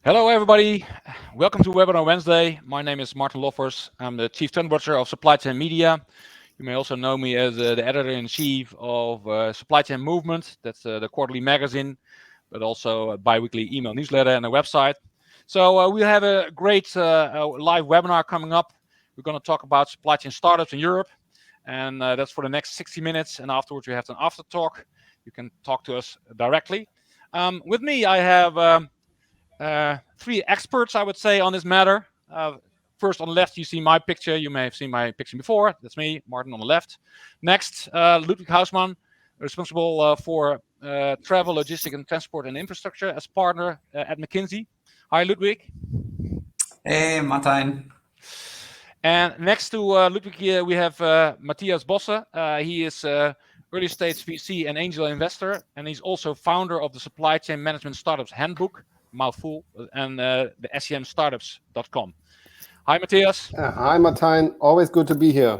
Hello, everybody. Welcome to Webinar Wednesday. My name is Martijn Lofvers. I'm the Chief Trendwatcher of Supply Chain Media. You may also know me as the Editor-in-Chief of Supply Chain Movement. That's the quarterly magazine, but also a bi-weekly email newsletter and a website. So we have a great live webinar coming up. We're going to talk about supply chain startups in Europe. And that's for the next 60 minutes. And afterwards, we have an after talk. You can talk to us directly. With me, I have three experts, I would say, on this matter. First, on the left, you see my picture. You may have seen my picture before. That's me, Martin, on the left. Next, Ludwig Hausmann, responsible for travel, logistics, and transport and infrastructure as partner at McKinsey. Hi, Ludwig. Hey, Martijn. And next to Ludwig here, we have Mathias Bosse. He is early stage VC and angel investor, and he's also founder of the supply chain management startups Handbook, mouthful, and the SCM startups.com. Hi, Matthias. Hi, Martijn. Always good to be here.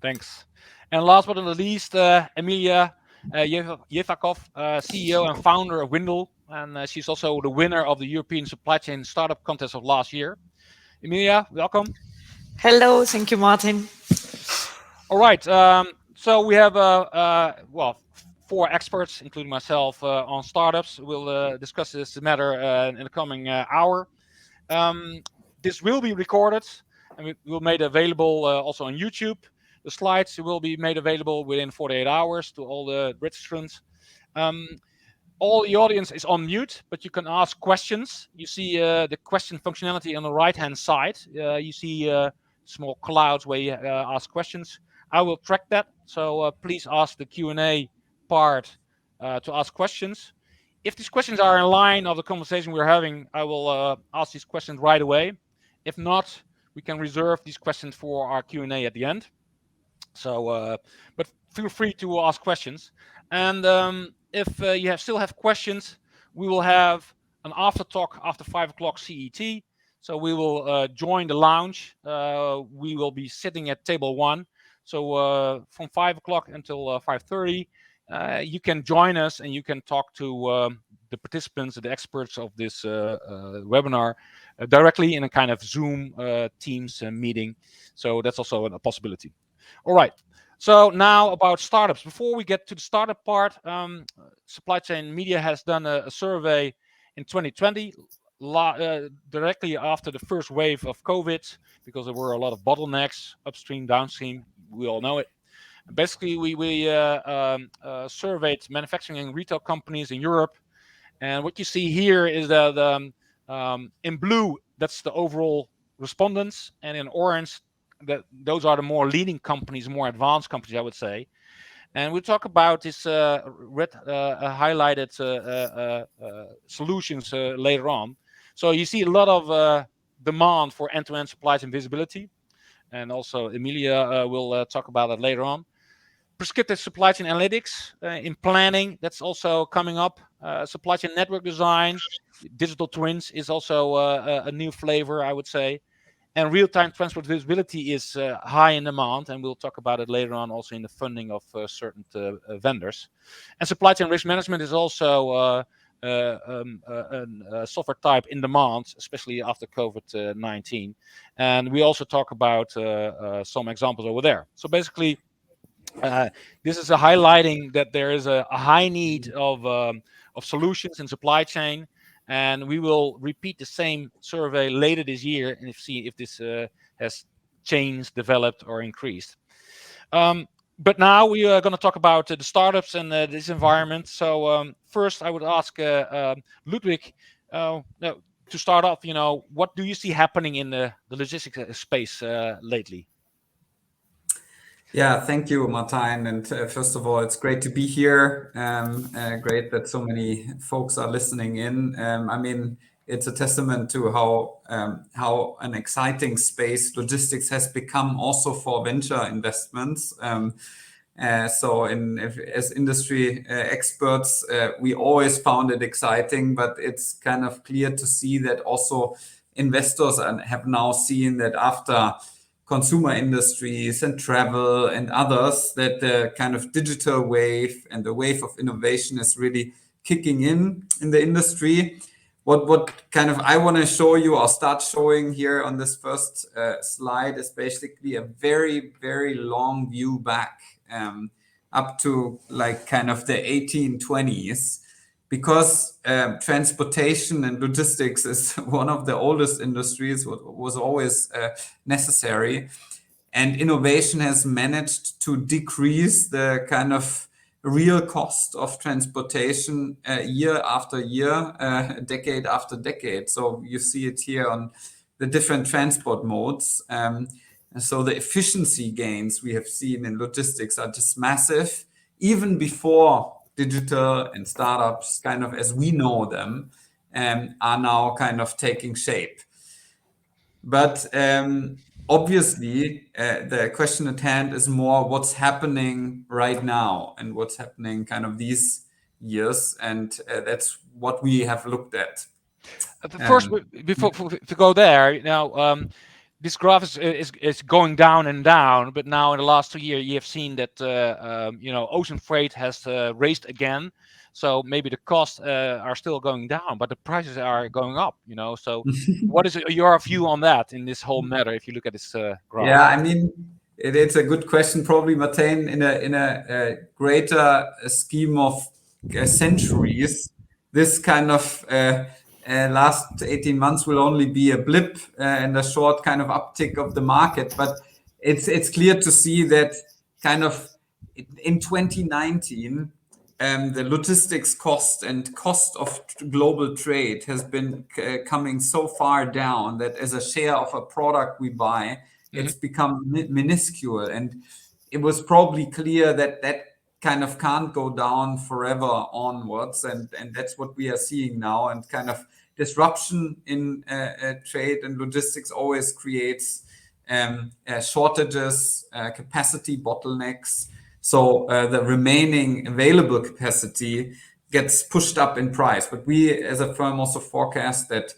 Thanks. And last but not least, Emilia Jevakhoff, CEO and founder of Winddle, and she's also the winner of the European Supply Chain Startup Contest of last year. Emilia, welcome. Hello, thank you, Martin. All right. So we have four experts, including myself, on startups. We'll discuss this matter in the coming hour. This will be recorded and we will made available also on YouTube. The slides will be made available within 48 hours to all the registrants. All the audience is on mute, but you can ask questions. You see the question functionality on the right-hand side. You see small clouds where you ask questions. I will track that, so please ask the Q&A part to ask questions. If these questions are in line of the conversation we're having, I will ask these questions right away. If not, we can reserve these questions for our Q&A at the end. So, but feel free to ask questions. And if you still have questions, we will have an after talk after 5 o'clock CET. So we will join the lounge. We will be sitting at table 1. So from 5 o'clock until 5:30, you can join us and you can talk to the participants, the experts of this webinar directly in a kind of Zoom Teams meeting. So that's also a possibility. All right. So now about startups. Before we get to the startup part, Supply Chain Media has done a survey in 2020, directly after the first wave of COVID, because there were a lot of bottlenecks, upstream, downstream. We all know it. Basically, we surveyed manufacturing and retail companies in Europe. And what you see here is that in blue, that's the overall respondents. And in orange, those are the more leading companies, more advanced companies, I would say. And we'll talk about this red highlighted solutions later on. So you see a lot of demand for end-to-end supply chain visibility. And also Emilia will talk about that later on. Prescriptive supply chain analytics in planning, that's also coming up. Supply chain network design, digital twins is also a new flavor, I would say. And real-time transport visibility is high in demand, and we'll talk about it later on also in the funding of certain vendors. And supply chain risk management is also a software type in demand, especially after COVID-19. And we also talk about some examples over there. So basically, this is a highlighting that there is a high need of solutions in supply chain. And we will repeat the same survey later this year and see if this has changed, developed, or increased. But now we are going to talk about the startups and this environment. So first, I would ask Ludwig to start off. What do you see happening in the logistics space lately? Yeah, thank you, Martijn. And first of all, it's great to be here. Great that so many folks are listening in. I mean, it's a testament to how an exciting space logistics has become also for venture investments. So as industry experts, we always found it exciting, but it's kind of clear to see that also investors have now seen that after consumer industries and travel and others, that the kind of digital wave and the wave of innovation is really kicking in the industry. what kind of I want to show you or start showing here on this first slide is basically a very, very long view back up to like kind of the 1820s, because transportation and logistics is one of the oldest industries, was always necessary. And innovation has managed to decrease the kind of real cost of transportation year after year, decade after decade. So you see it here on the different transport modes. And so the efficiency gains we have seen in logistics are just massive, even before digital and startups, kind of as we know them, are now kind of taking shape. But obviously, the question at hand is more what's happening right now and what's happening kind of these years. And that's what we have looked at. First, before to go there, now this graph is going down and down, but now in the last 2 years, you have seen that ocean freight has raised again. So maybe the costs are still going down, but the prices are going up. So what is your view on that in this whole matter? If you look at this graph. Yeah, I mean, it's a good question, probably, Martijn. In a greater scheme of centuries, this kind of last 18 months will only be a blip and a short kind of uptick of the market. But it's clear to see that kind of in 2019, the logistics cost and cost of global trade has been coming so far down that as a share of a product we buy, it's become minuscule. And it was probably clear that kind of can't go down forever onwards. And that's what we are seeing now. And kind of disruption in trade and logistics always creates shortages, capacity bottlenecks. So the remaining available capacity gets pushed up in price. But we as a firm also forecast that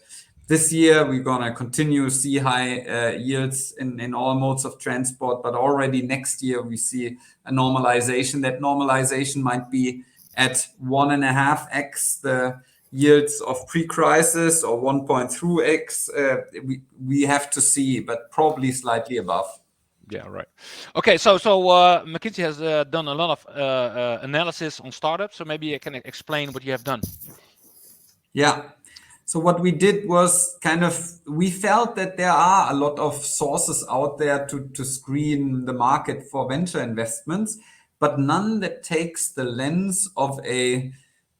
this year we're going to continue to see high yields in all modes of transport. But already next year we see a normalization. That normalization might be at 1.5x the yields of pre-crisis or 1.3x. We have to see, but probably slightly above. Yeah, right. Okay, so McKinsey has done a lot of analysis on startups. So maybe I can explain what you have done. Yeah. So what we did was we felt that there are a lot of sources out there to screen the market for venture investments, but none that takes the lens of a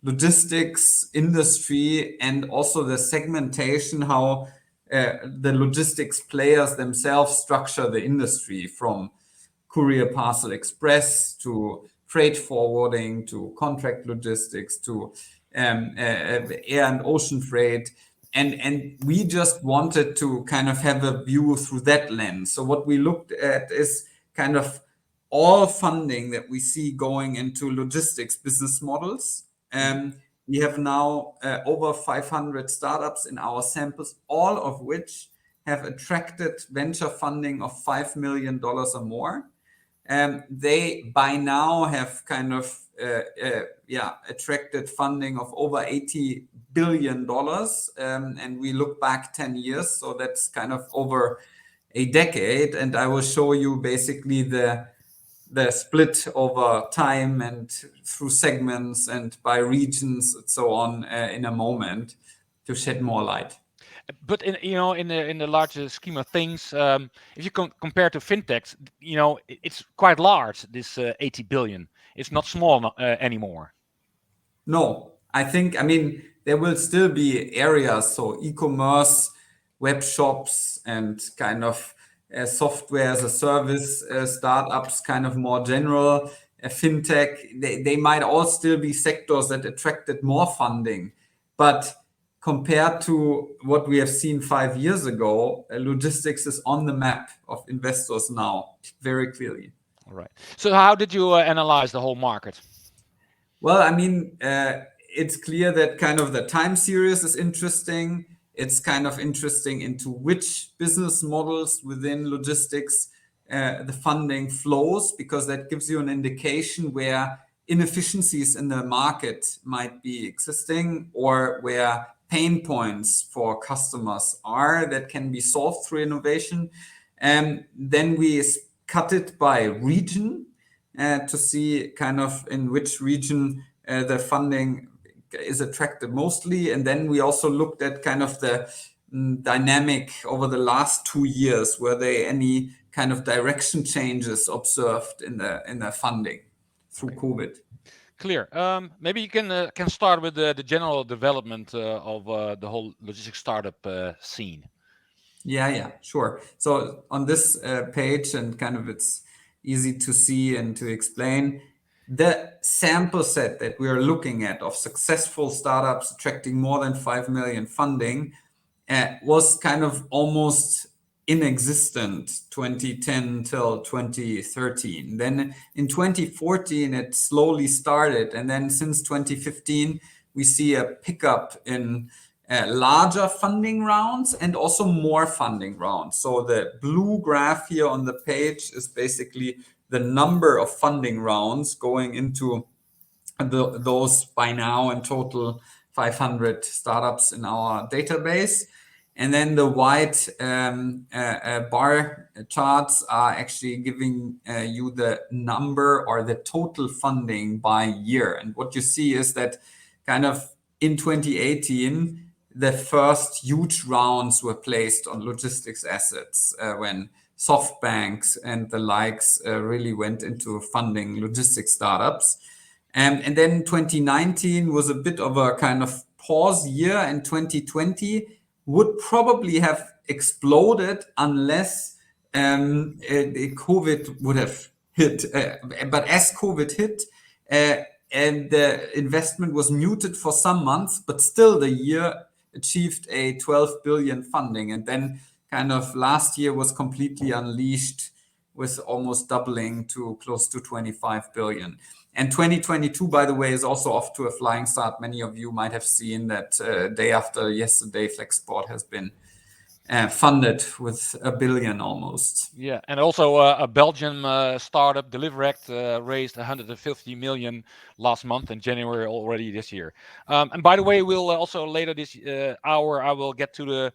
logistics industry and also the segmentation, how the logistics players themselves structure the industry, from courier parcel express to freight forwarding to contract logistics to air and ocean freight. And we just wanted to kind of have a view through that lens. So what we looked at is kind of all funding that we see going into logistics business models. We have now over 500 startups in our samples, all of which have attracted venture funding of $5 million or more. They by now have kind of attracted funding of over $80 billion. And we look back 10 years, so that's kind of over a decade. And I will show you basically the split over time and through segments and by regions and so on in a moment to shed more light. But in the larger scheme of things, if you compare to fintechs, it's quite large. This 80 billion. It's not small anymore. No, I mean there will still be areas, so e-commerce, web shops, and kind of software as a service startups, kind of more general fintech. They might all still be sectors that attracted more funding, but compared to what we have seen 5 years ago, logistics is on the map of investors now, very clearly. All right. So how did you analyze the whole market? Well, I mean, it's clear that kind of the time series is interesting. It's kind of interesting into which business models within logistics the funding flows, because that gives you an indication where inefficiencies in the market might be existing or where pain points for customers are that can be solved through innovation. And then we cut it by region to see kind of in which region the funding is attracted mostly. And then we also looked at kind of the dynamic over the last 2 years. Were there any kind of direction changes observed in the funding through COVID? Clear. Maybe you can start with the general development of the whole logistics startup scene. Yeah, sure. So on this page, and kind of it's easy to see and to explain, the sample set that we are looking at of successful startups attracting more than 5 million funding was kind of almost inexistent 2010 till 2013. Then in 2014, it slowly started. And then since 2015, we see a pickup in larger funding rounds and also more funding rounds. So the blue graph here on the page is basically the number of funding rounds going into those by now in total 500 startups in our database. And then the white bar charts are actually giving you the number or the total funding by year. And what you see is that kind of in 2018, the first huge rounds were placed on logistics assets when SoftBanks and the likes really went into funding logistics startups. And then 2019 was a bit of a kind of pause year, and 2020 would probably have exploded unless COVID would have hit. But as COVID hit, and the investment was muted for some months, but still the year achieved a 12 billion funding. And then kind of last year was completely unleashed with almost doubling to close to 25 billion. And 2022, by the way, is also off to a flying start. Many of you might have seen that day after yesterday, Flexport has been funded with 1 billion almost. Yeah, and also a Belgian startup, Deliverect, raised 150 million last month in January already this year. And by the way, we'll also later this hour, I will get to the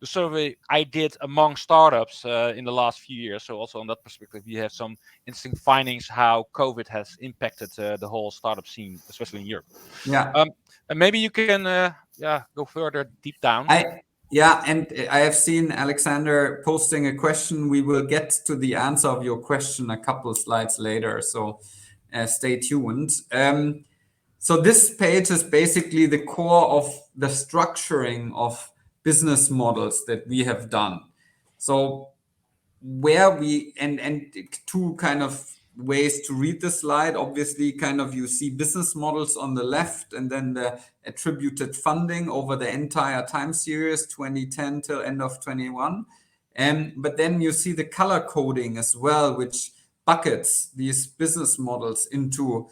survey I did among startups in the last few years. So also on that perspective, we have some interesting findings how COVID has impacted the whole startup scene, especially in Europe. Yeah. And maybe you can go further deep down. And I have seen Alexander posting a question. We will get to the answer of your question a couple of slides later, so stay tuned. So this page is basically the core of the structuring of business models that we have done. So where we, and two kind of ways to read the slide, obviously kind of you see business models on the left and then the attributed funding over the entire time series, 2010 till end of 21. But then you see the color coding as well, which buckets these business models into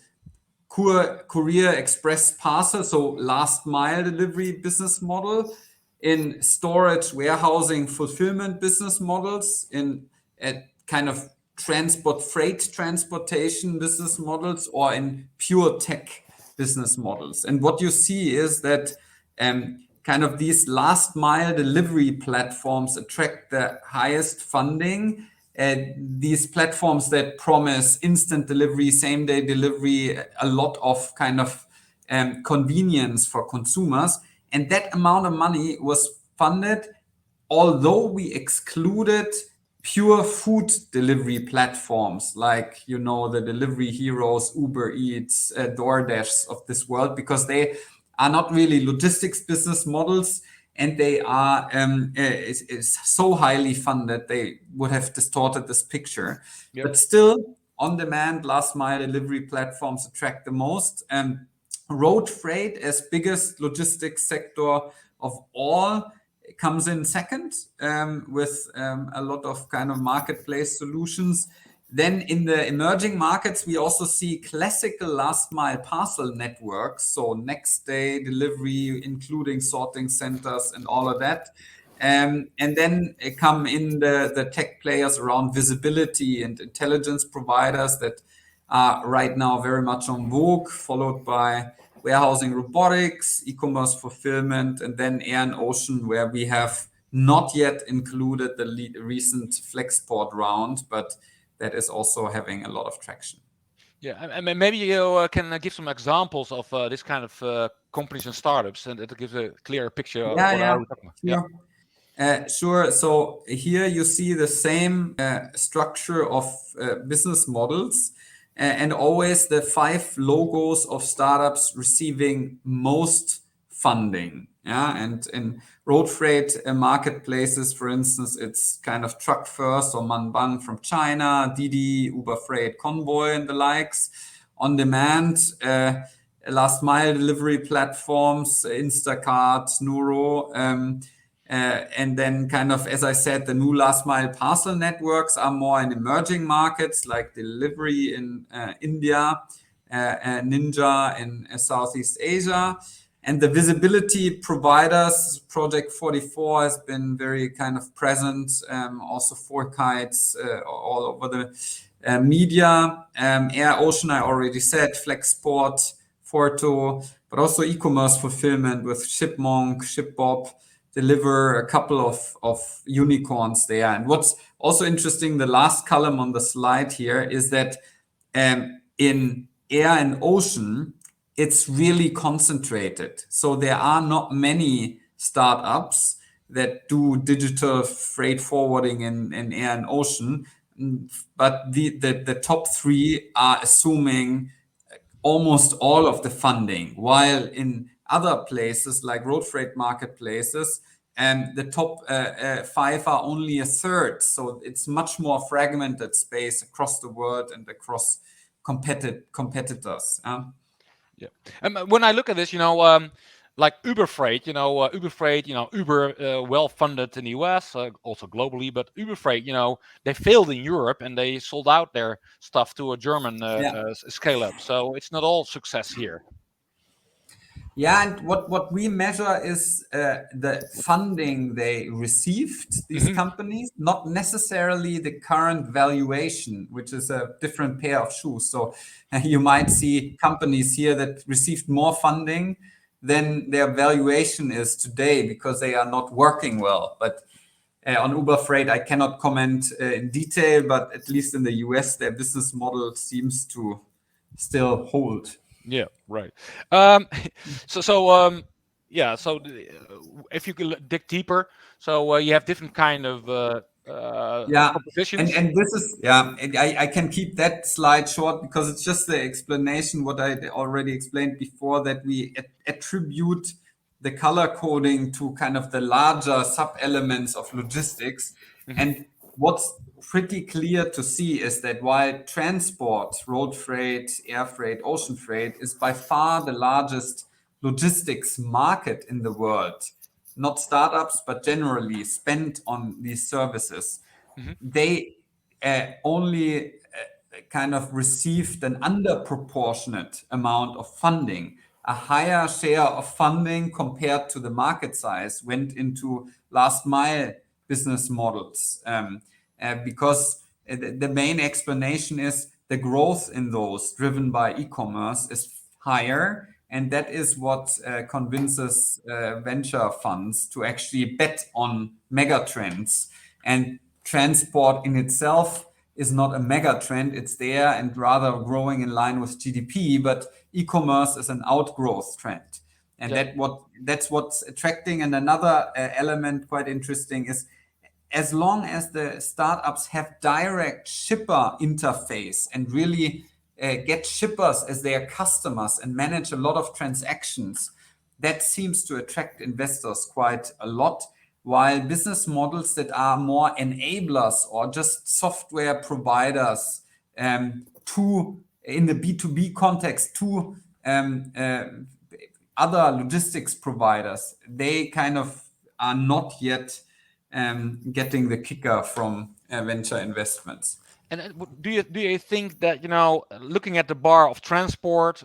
courier express parcel, so last mile delivery business model, in storage, warehousing, fulfillment business models, in kind of freight transportation business models, or in pure tech business models. And what you see is that kind of these last mile delivery platforms attract the highest funding. These platforms that promise instant delivery, same day delivery, a lot of kind of convenience for consumers. And that amount of money was funded, although we excluded pure food delivery platforms like, the delivery heroes, Uber Eats, DoorDash of this world, because they are not really logistics business models, and they are is so highly funded they would have distorted this picture. Yep. But still, on-demand last mile delivery platforms attract the most. Road freight, as biggest logistics sector of all, comes in second with a lot of kind of marketplace solutions. Then in the emerging markets, we also see classical last mile parcel networks, so next day delivery, including sorting centers and all of that. And then come in the tech players around visibility and intelligence providers that are right now very much on vogue, followed by warehousing robotics, e-commerce fulfillment, and then air and ocean, where we have not yet included the recent Flexport round, but that is also having a lot of traction. Yeah, and maybe you can give some examples of this kind of companies and startups, and it gives a clearer picture of what are we talking about. Sure. Sure. So here you see the same structure of business models, and always the 5 logos of startups receiving most funding. Yeah, and in road freight marketplaces, for instance, it's kind of Truck First or Manbang from China, Didi, Uber Freight, Convoy, and the likes. On demand, last mile delivery platforms, Instacart, Nuro. And then kind of, as I said, the new last mile parcel networks are more in emerging markets like delivery in India, Ninja in Southeast Asia. And the visibility providers, Project 44 has been very kind of present, also FourKites all over the media. Air Ocean, I already said, Flexport, Forto, but also e-commerce fulfillment with Shipmonk, ShipBob, Deliver, a couple of unicorns there. And what's also interesting, the last column on the slide here is that in air and ocean, it's really concentrated. So there are not many startups that do digital freight forwarding in air and ocean, but the top 3 are assuming almost all of the funding, while in other places like road freight marketplaces, and the top 5 are only a third. So it's much more fragmented space across the world and across competitors. Yeah, when I look at this, like Uber Freight, Uber well funded in the US, also globally, but Uber Freight, they failed in Europe and they sold out their stuff to a German scale up. So it's not all success here. Yeah, and what we measure is the funding they received, these companies, not necessarily the current valuation, which is a different pair of shoes. So you might see companies here that received more funding than their valuation is today because they are not working well. But on Uber Freight, I cannot comment in detail, but at least in the US, their business model seems to still hold. Yeah, right. So if you could dig deeper, so you have different kind of propositions. And this is and I can keep that slide short because it's just the explanation what I already explained before, that we attribute the color coding to kind of the larger sub elements of logistics. And what's pretty clear to see is that while transport, road freight, air freight, ocean freight is by far the largest logistics market in the world, not startups, but generally spent on these services, they only kind of received an underproportionate amount of funding. A higher share of funding compared to the market size went into last mile business models, because the main explanation is the growth in those driven by e-commerce is higher. And that is what convinces venture funds to actually bet on mega trends. And transport in itself is not a mega trend. It's there and rather growing in line with GDP, but e-commerce is an outgrowth trend. And that's what's attracting. And another element quite interesting is, as long as the startups have direct shipper interface and really get shippers as their customers and manage a lot of transactions, that seems to attract investors quite a lot. While business models that are more enablers or just software providers to, in the B2B context, to other logistics providers, they kind of are not yet getting the kicker from venture investments. And do you think that, looking at the bar of transport,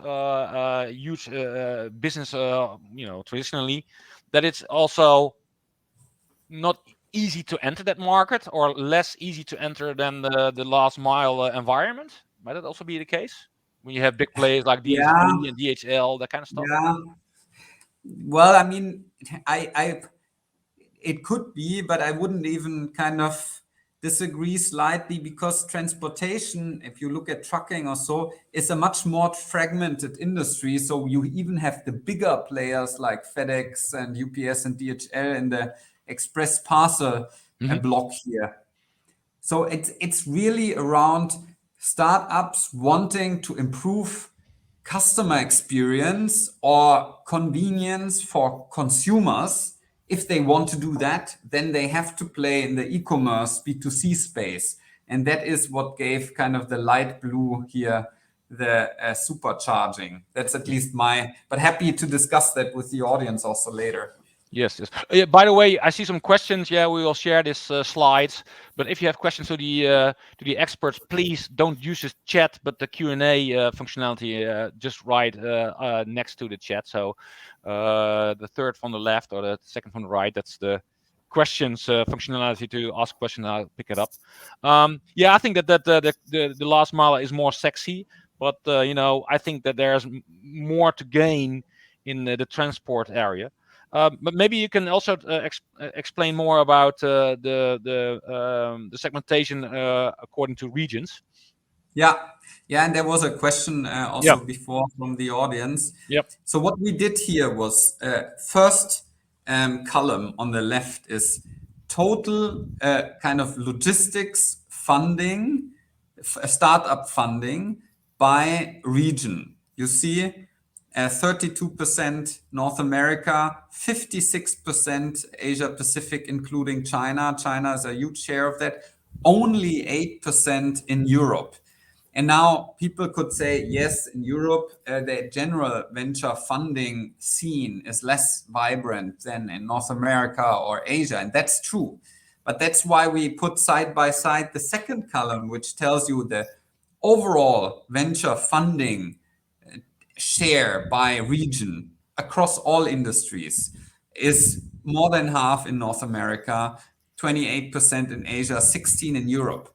huge business, traditionally, that it's also not easy to enter that market, or less easy to enter than the last mile environment? Might that also be the case? when you have big players like DSV Yeah. and DHL, that kind of stuff? Yeah. Well, I mean, it could be, but I wouldn't even kind of disagree slightly, because transportation, if you look at trucking or so, is a much more fragmented industry. So you even have the bigger players like FedEx and UPS and DHL in the express parcel block here. So it's really around startups wanting to improve customer experience or convenience for consumers. If they want to do that, then they have to play in the e-commerce B2C space. And that is what gave kind of the light blue here, the supercharging. That's at least but happy to discuss that with the audience also later. Yes. By the way, I see some questions. Yeah, we will share this slides. But if you have questions to the experts, please don't use the chat, but the Q&A functionality. Just write next to the chat. So the third from the left or the second from the right. That's the questions functionality to ask questions. I'll pick it up. Yeah, I think that the last mile is more sexy, but I think that there's more to gain in the transport area. But maybe you can also explain more about the segmentation according to regions. Yeah, and there was a question also before from the audience. Yep. So what we did here was first column on the left is total kind of logistics funding, startup funding by region. You see 32% North America, 56% Asia Pacific, including China. China is a huge share of that. Only 8% in Europe. And now people could say, yes, in Europe, the general venture funding scene is less vibrant than in North America or Asia. And that's true. But that's why we put side by side the second column, which tells you the overall venture funding share by region across all industries is more than half in North America, 28% in Asia, 16% in Europe.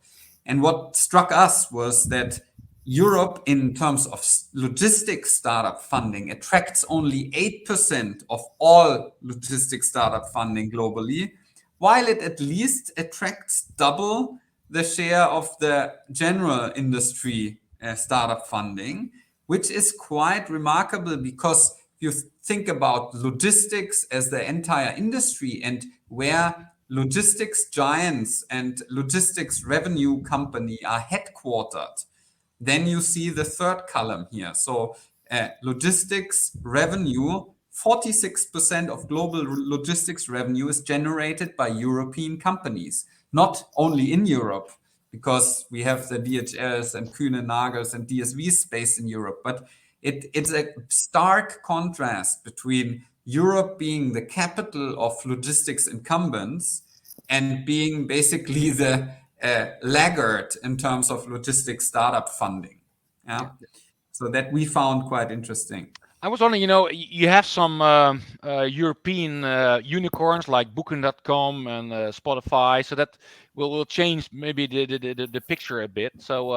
And what struck us was that Europe, in terms of logistics startup funding, attracts only 8% of all logistics startup funding globally, while it at least attracts double the share of the general industry startup funding, which is quite remarkable, because if you think about logistics as the entire industry and where logistics giants and logistics revenue company are headquartered, then you see the third column here. So logistics revenue, 46% of global logistics revenue is generated by European companies, not only in Europe, because we have the DHLs and Kühne Nagels and DSVs based in Europe, but it's a stark contrast between Europe being the capital of logistics incumbents and being basically the laggard in terms of logistics startup funding. Yeah. So that we found quite interesting. I was wondering, you have some European unicorns like Booking.com and Spotify, so that will change maybe the picture a bit. So,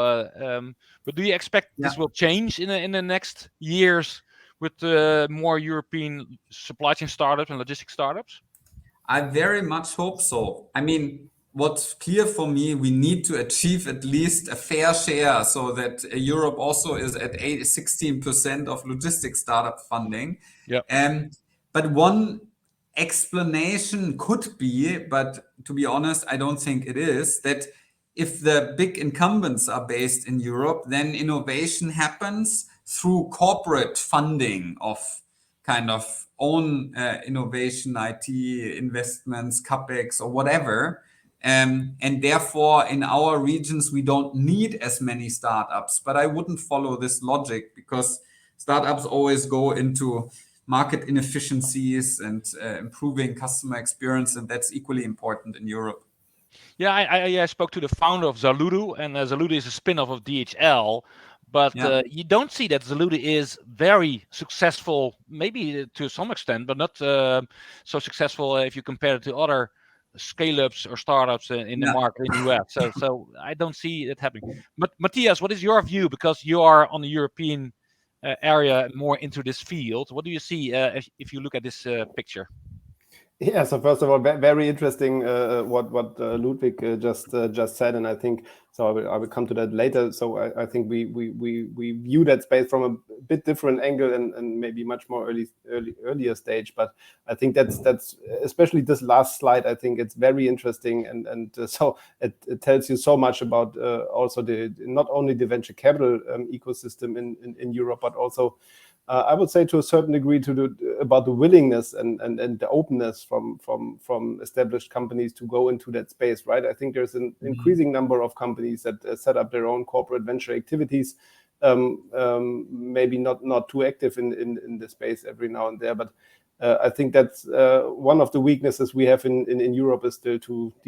but do you expect this will change in the next years with more European supply chain startups and logistics startups? I very much hope so. I mean, what's clear for me, we need to achieve at least a fair share so that Europe also is at 16% of logistics startup funding. But one explanation could be, but to be honest, I don't think it is, that if the big incumbents are based in Europe, then innovation happens through corporate funding of kind of own innovation, IT investments, CapEx or whatever. And therefore, in our regions, we don't need as many startups. But I wouldn't follow this logic, because startups always go into market inefficiencies and improving customer experience. And that's equally important in Europe. Yeah, I spoke to the founder of Zalando, and Zalando is a spin-off of DHL. But you don't see that Zalando is very successful, maybe to some extent, but not so successful if you compare it to other scale-ups or startups in the market in the US. So I don't see it happening. But Matthias, what is your view? Because you are on the European area more into this field. What do you see if you look at this picture? Yeah, so first of all, very interesting what Ludwig just said, and I think so. I will come to that later. So I think we view that space from a bit different angle and maybe much more earlier stage. But I think that's especially this last slide. I think it's very interesting, and so it tells you so much about also not only the venture capital ecosystem in Europe, but also. I would say to a certain degree about the willingness and the openness from established companies to go into that space, right? I think there's an increasing number of companies that set up their own corporate venture activities, maybe not too active in the space every now and there, but I think that's one of the weaknesses we have in Europe is the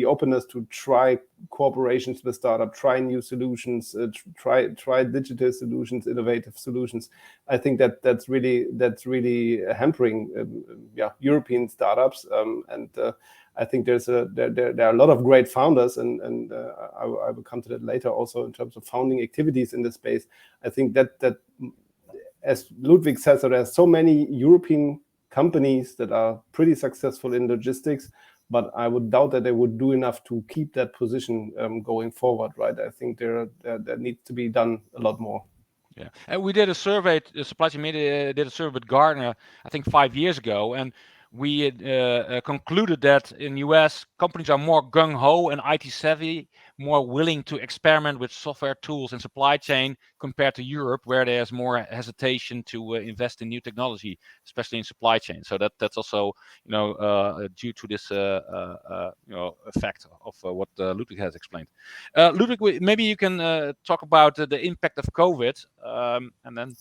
openness to try cooperations with startups, try new solutions, try digital solutions, innovative solutions. I think that's really hampering European startups, and I think there are a lot of great founders, and I will come to that later also in terms of founding activities in this space. I think that as Ludwig says, there are so many European companies that are pretty successful in logistics, but I would doubt that they would do enough to keep that position going forward, right? I think there needs to be done a lot more. Yeah, and we did a survey. The Supply Chain Media did a survey with Gartner, I think 5 years ago, and we concluded that in US companies are more gung ho and IT savvy, more willing to experiment with software tools and supply chain compared to Europe, where there's more hesitation to invest in new technology, especially in supply chain. So that's also due to this effect of what Ludwig has explained. Ludwig, maybe you can talk about the impact of COVID, and then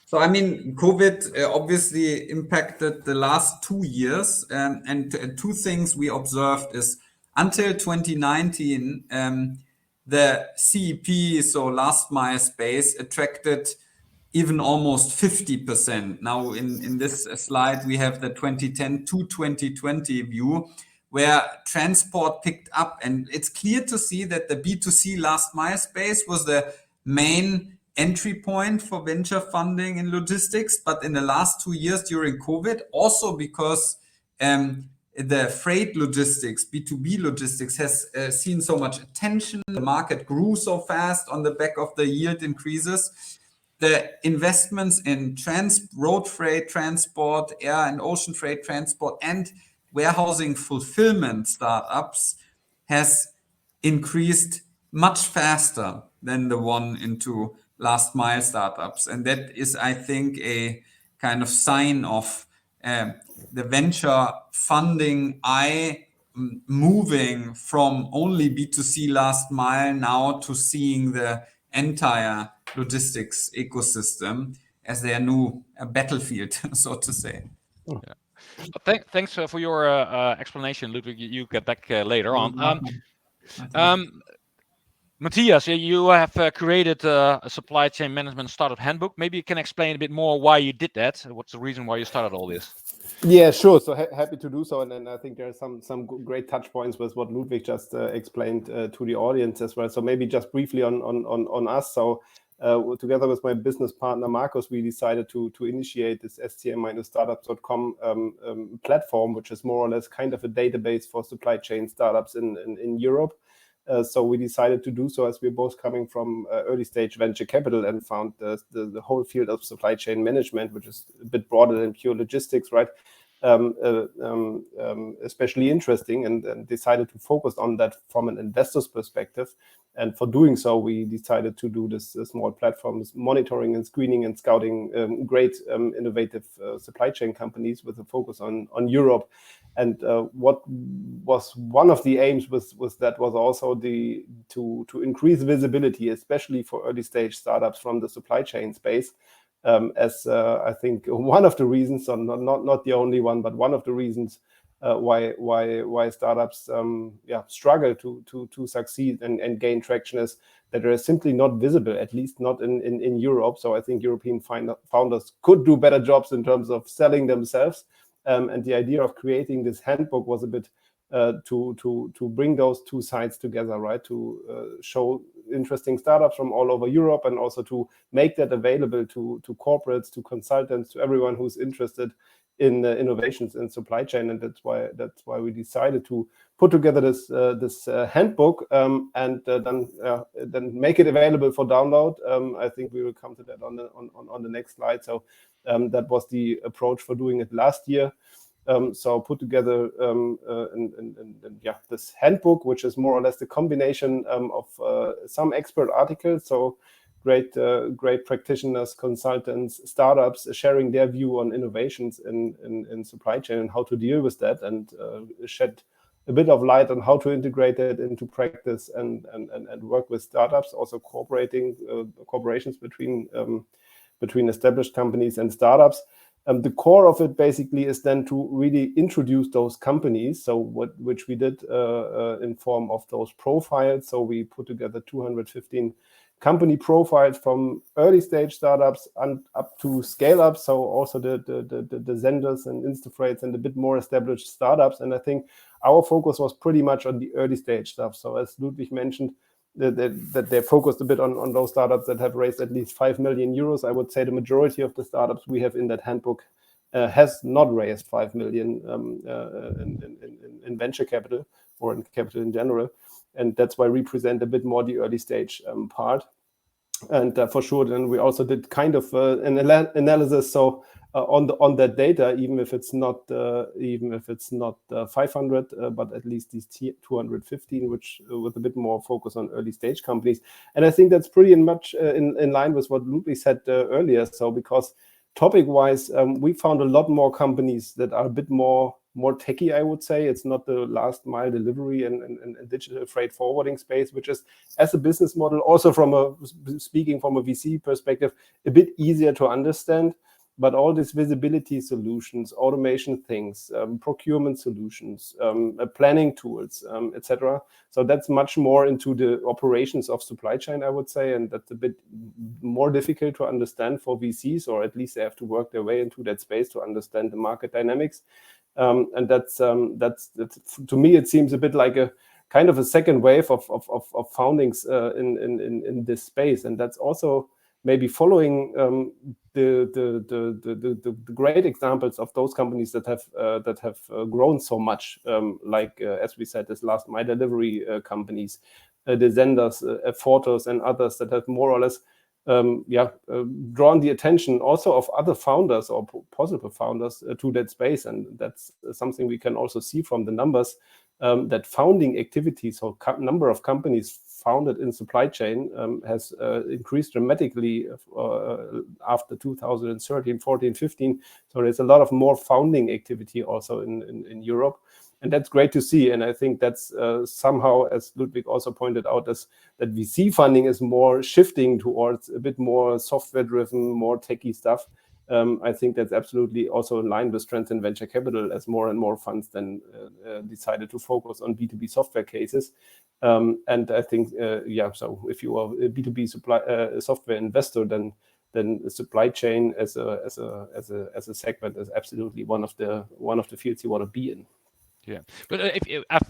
So, I mean, COVID obviously impacted the last 2 years, and two things we observed is until 2019, the CEP, so last mile space, attracted even almost 50%. Now, in this slide, we have the 2010 to 2020 view, where transport picked up, and it's clear to see that the B2C last mile space was the main entry point for venture funding in logistics. But in the last 2 years during COVID, also because the freight logistics, B2B logistics has seen so much attention, the market grew so fast on the back of the yield increases. The investments in road freight transport, air and ocean freight transport, and warehousing fulfillment startups has increased much faster than the one into last mile startups. And that is, I think, a kind of sign of the venture funding moving from only B2C last mile now to seeing the entire logistics ecosystem as their new battlefield, so to say. Yeah. Thanks for your explanation, Ludwig. You get back later on. Matthias, you have created a supply chain management startup handbook. Maybe you can explain a bit more why you did that. What's the reason why you started all this? Yeah, sure. So happy to do so. And then I think there are some great touch points with what Ludwig just explained to the audience as well. So maybe just briefly on us. So together with my business partner, Marcus, we decided to initiate this SCM-startups.com platform, which is more or less kind of a database for supply chain startups in Europe. So we decided to do so as we're both coming from early stage venture capital and found the whole field of supply chain management, which is a bit broader than pure logistics, right? Especially interesting, and decided to focus on that from an investor's perspective. And for doing so, we decided to do this small platform, monitoring and screening and scouting great innovative supply chain companies with a focus on Europe. And what was one of the aims was that was also to increase visibility, especially for early stage startups from the supply chain space. As I think one of the reasons, or not the only one, but one of the reasons why startups struggle to succeed and gain traction is that they are simply not visible, at least not in Europe. So I think European founders could do better jobs in terms of selling themselves. And the idea of creating this handbook was a bit to bring those two sides together, right? To show interesting startups from all over Europe, and also to make that available to corporates, to consultants, to everyone who's interested in innovations in supply chain. And that's why we decided to put together this handbook and then make it available for download. I think we will come to that on the next slide. So that was the approach for doing it last year. So put together this handbook, which is more or less the combination of some expert articles. So great practitioners, consultants, startups sharing their view on innovations in supply chain and how to deal with that, and shed a bit of light on how to integrate it into practice and work with startups, also cooperations between established companies and startups. The core of it basically is then to really introduce those companies. So which we did in form of those profiles. So we put together 215 company profiles from early stage startups and up to scale up. So also the Zenders and Instafreights and a bit more established startups. And I think our focus was pretty much on the early stage stuff. So as Ludwig mentioned, that they focused a bit on those startups that have raised at least 5 million euros. I would say the majority of the startups we have in that handbook has not raised 5 million in venture capital or in capital in general. And that's why we present a bit more the early stage part. And for sure, then we also did kind of an analysis. So on that data, even if it's not 500, but at least these 215, which with a bit more focus on early stage companies. And I think that's pretty much in line with what Ludwig said earlier. So because topic wise, we found a lot more companies that are a bit more techie, I would say. It's not the last mile delivery and digital freight forwarding space, which is, as a business model, also speaking from a VC perspective, a bit easier to understand. But all these visibility solutions, automation things, procurement solutions, planning tools, etc. So that's much more into the operations of supply chain, I would say, and that's a bit more difficult to understand for VCs, or at least they have to work their way into that space to understand the market dynamics. And that's to me, it seems a bit like a kind of a second wave of foundings in this space, and that's also maybe following the great examples of those companies that have grown so much, like as we said, this last mile delivery companies, the Zenders, Fortos, and others that have more or less drawn the attention also of other founders or possible founders to that space. And that's something we can also see from the numbers, that founding activities or number of companies founded in supply chain has increased dramatically after 2013, 14, 15. So there's a lot of more founding activity also in Europe. And that's great to see. And I think that's somehow, as Ludwig also pointed out, that VC funding is more shifting towards a bit more software-driven, more techie stuff. I think that's absolutely also in line with trends in venture capital, as more and more funds then decided to focus on B2B software cases. And I think, so if you are a B2B software investor, then supply chain as a segment is absolutely one of the fields you want to be in. Yeah, but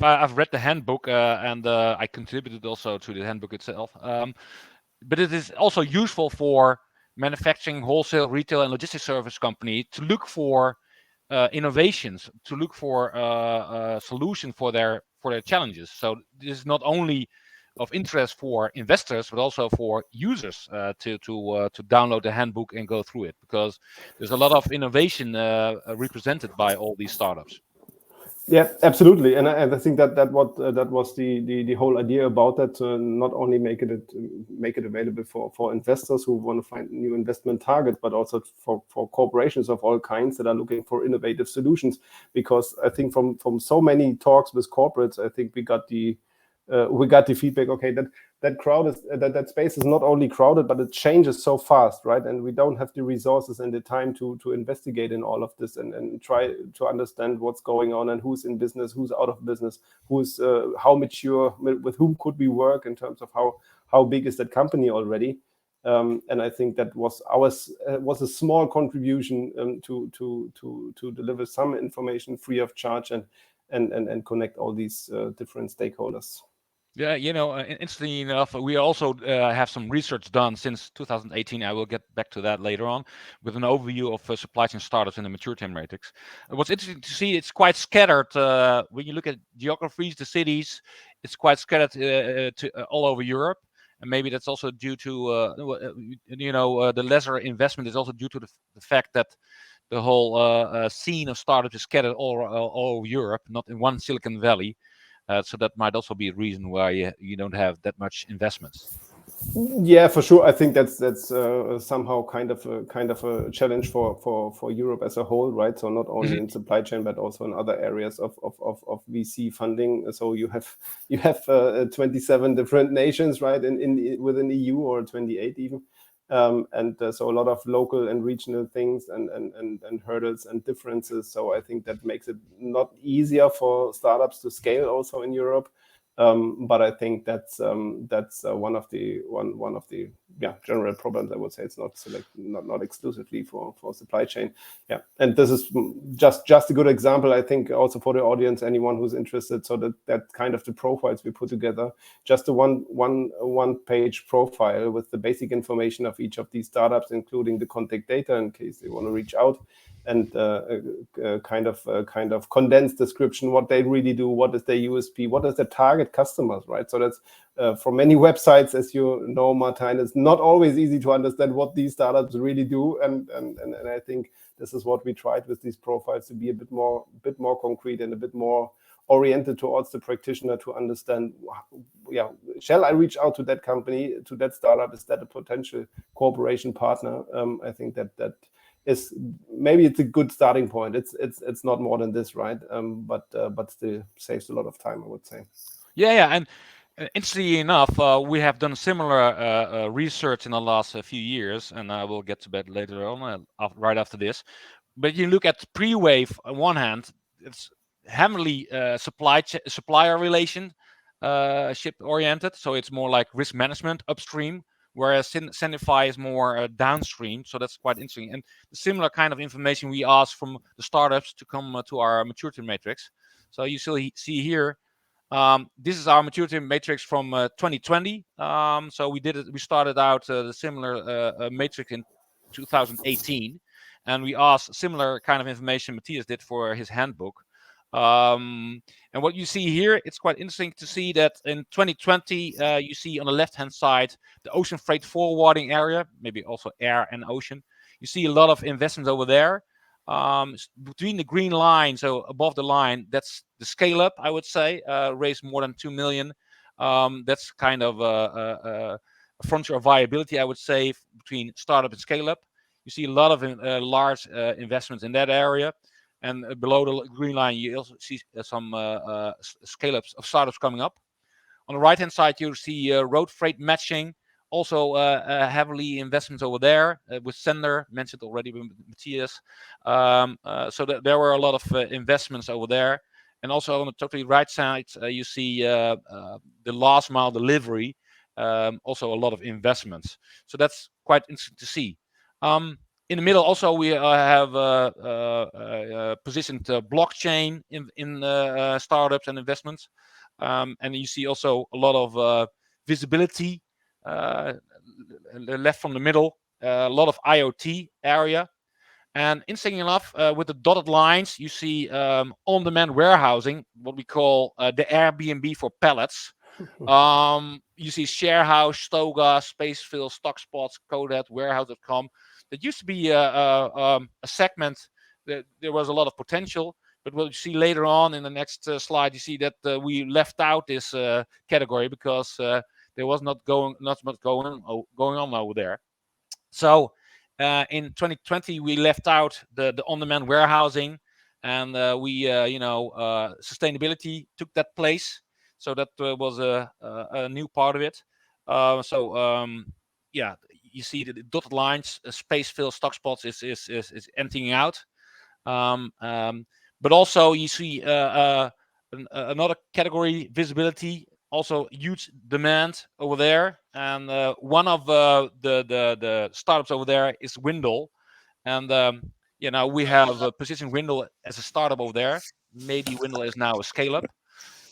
I've read the handbook and I contributed also to the handbook itself. But it is also useful for manufacturing, wholesale, retail, and logistics service company to look for innovations, to look for a solution for their challenges. So this is not only of interest for investors, but also for users to download the handbook and go through it, because there's a lot of innovation represented by all these startups. Yeah, absolutely, and I think that was the whole idea about that. Not only make it available for investors who want to find new investment targets, but also for corporations of all kinds that are looking for innovative solutions. Because I think from so many talks with corporates, I think we got the feedback. Okay, that space is not only crowded, but it changes so fast, right? And we don't have the resources and the time to investigate in all of this and try to understand what's going on and who's in business, who's out of business, who's how mature, with whom could we work in terms of how big is that company already. And I think that was a small contribution to deliver some information free of charge and and connect all these different stakeholders. Yeah, interestingly enough, we also have some research done since 2018. I will get back to that later on with an overview of supply chain startups in the maturity matrix. What's interesting to see, it's quite scattered. When you look at geographies, the cities, it's quite scattered to all over Europe. And maybe that's also due to, the lesser investment is also due to the fact that the whole scene of startups is scattered all over Europe, not in one Silicon Valley. So that might also be a reason why you don't have that much investments. Yeah, for sure. I think that's somehow kind of a challenge for Europe as a whole, right? So not only in supply chain, but also in other areas of VC funding. So you have 27 different nations, right, within EU, or 28 even. And so a lot of local and regional things and hurdles and differences. So I think that makes it not easier for startups to scale also in Europe. But I think that's one of the general problems. I would say it's not exclusively for supply chain. Yeah, and this is just a good example, I think, also for the audience, anyone who's interested. So that kind of the profiles we put together, just a one page profile with the basic information of each of these startups, including the contact data in case they want to reach out, and kind of condensed description, what they really do, what is their USP, what is their target customers, right? So that's for many websites, as you know, Martijn, it's not always easy to understand what these startups really do, and I think this is what we tried with these profiles, to be a bit more concrete and a bit more oriented towards the practitioner to understand, shall I reach out to that company, to that startup? Is that a potential cooperation partner? I think that is, maybe it's a good starting point. It's not more than this, right? But still saves a lot of time, I would say. Yeah, and interestingly enough, we have done similar research in the last few years, and I will get to that later on, right after this. But you look at pre-wave on one hand, it's heavily supplier relation ship oriented, so it's more like risk management upstream, whereas Sendify is more downstream. So that's quite interesting. And the similar kind of information we ask from the startups to come to our maturity matrix. So you see here, this is our maturity matrix from 2020. So we started out the similar matrix in 2018, and we asked similar kind of information Matthias did for his handbook. And what you see here, it's quite interesting to see that in 2020, you see on the left-hand side, the ocean freight forwarding area, maybe also air and ocean. You see a lot of investments over there. Between the green line, so above the line, that's the scale up, I would say, raised more than 2 million. That's kind of a frontier of viability, I would say, between startup and scale up. You see a lot of large investments in that area. And below the green line, you also see some scale-ups of startups coming up. On the right-hand side, you see road freight matching, also heavily investments over there with Sender, mentioned already with Matthias. So there were a lot of investments over there. And also on the totally right side, you see the last mile delivery, also a lot of investments. So that's quite interesting to see. In the middle, also we have positioned blockchain in startups and investments, and you see also a lot of visibility left from the middle, a lot of IoT area, and interesting enough, with the dotted lines, you see on-demand warehousing, what we call the Airbnb for pallets. You see Sharehouse, Stoga, Spacefill, StockSpots, Codat, Warehouse.com. That used to be a segment that there was a lot of potential, but what you see later on in the next slide, you see that we left out this category because there was not much going on over there. So in 2020, we left out the on-demand warehousing, and sustainability took that place. So that was a new part of it. You see the dotted lines, Spacefill, StockSpots is emptying out. But also you see another category, visibility, also huge demand over there. And one of the startups over there is Winddle. And we have positioned Winddle as a startup over there. Maybe Winddle is now a scale-up.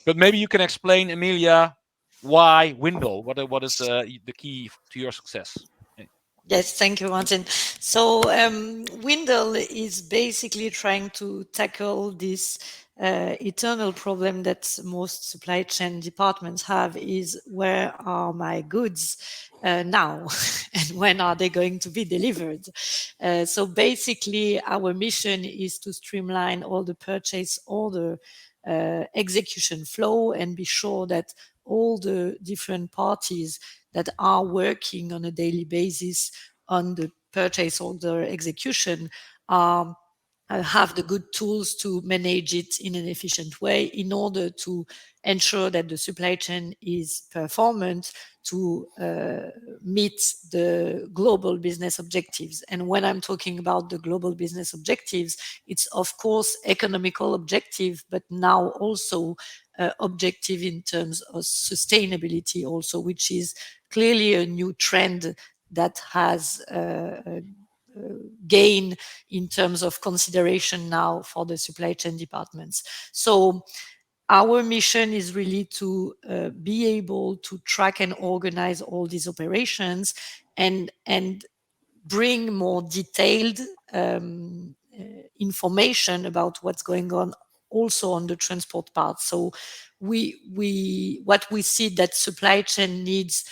But maybe you can explain, Emilia, why Winddle? What is the key to your success? Yes, thank you, Martin. So Winddle is basically trying to tackle this eternal problem that most supply chain departments have: is where are my goods now, and when are they going to be delivered? So basically, our mission is to streamline all the purchase order execution flow and be sure that all the different parties that are working on a daily basis on the purchase order execution have the good tools to manage it in an efficient way in order to ensure that the supply chain is performant to meet the global business objectives. And when I'm talking about the global business objectives, it's of course economical objective, but now also objective in terms of sustainability also, which is clearly a new trend that has gain in terms of consideration now for the supply chain departments. So our mission is really to be able to track and organize all these operations and bring more detailed information about what's going on also on the transport part. So what we see that supply chain needs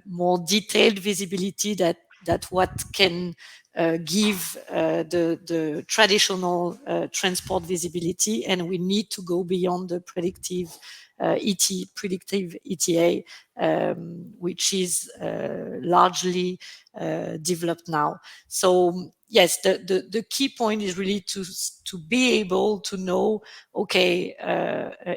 more detailed visibility that what can give the traditional transport visibility, and we need to go beyond the predictive ETA, which is largely developed now. So yes, the key point is really to be able to know, okay,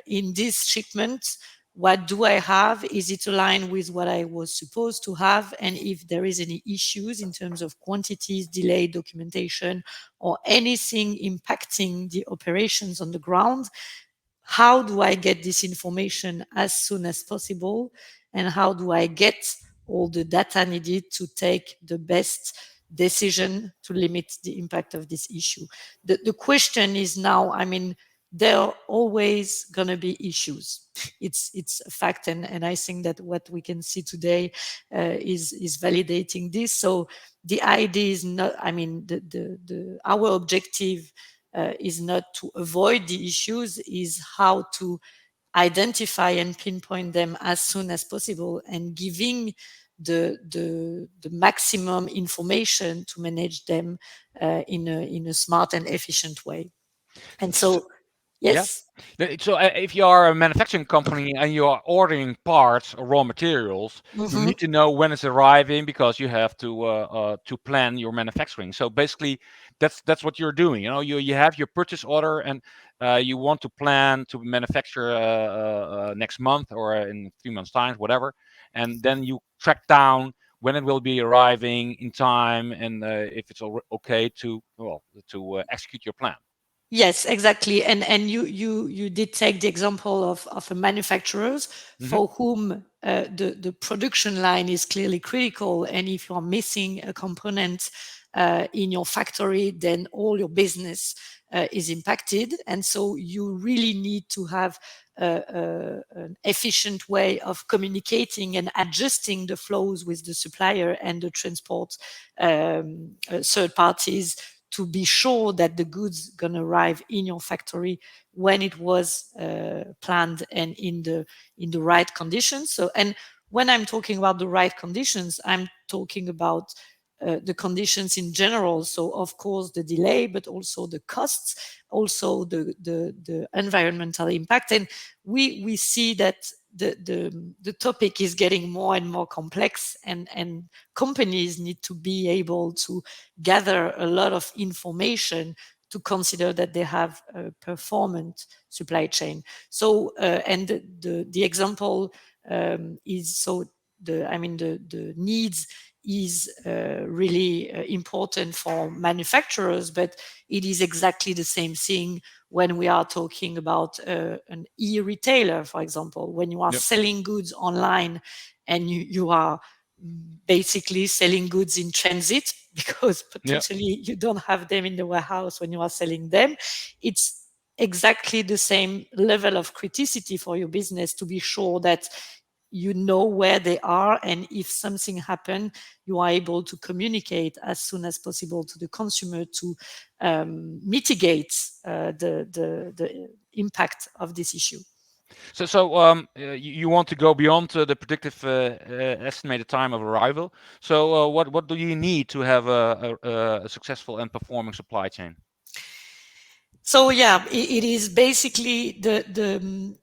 in this shipment, what do I have? Is it aligned with what I was supposed to have? And if there is any issues in terms of quantities, delay, documentation, or anything impacting the operations on the ground, how do I get this information as soon as possible? And how do I get all the data needed to take the best decision to limit the impact of this issue? The question is now, I mean, there are always going to be issues. It's a fact, and I think that what we can see today is validating this. So the idea is not, I mean, our objective is not to avoid the issues, is how to identify and pinpoint them as soon as possible, and giving the maximum information to manage them in a smart and efficient way. And so, yes. Yeah. So if you are a manufacturing company and you are ordering parts or raw materials, you need to know when it's arriving, because you have to plan your manufacturing. So basically, that's what you're doing. You have your purchase order, and you want to plan to manufacture next month or in 3 months' time, whatever, and then you track down when it will be arriving in time, and if it's okay to execute your plan. Yes, exactly. And you did take the example of a manufacturers for whom the production line is clearly critical. And if you're missing a component in your factory, then all your business is impacted. And so you really need to have an efficient way of communicating and adjusting the flows with the supplier and the transport third parties, to be sure that the goods gonna arrive in your factory when it was planned and in the right conditions. So, and when I'm talking about the right conditions, I'm talking about the conditions in general. So of course the delay, but also the costs, also the environmental impact. And we see that the topic is getting more and more complex, and companies need to be able to gather a lot of information to consider that they have a performant supply chain. So and the example is, so the needs is really important for manufacturers, but it is exactly the same thing when we are talking about an e-retailer, for example. When you are selling goods online and you are basically selling goods in transit because potentially you don't have them in the warehouse when you are selling them. It's exactly the same level of criticity for your business to be sure that you know where they are, and if something happens, you are able to communicate as soon as possible to the consumer to mitigate the impact of this issue. So you want to go beyond the predictive estimated time of arrival. So what do you need to have a successful and performing supply chain? So yeah, it is basically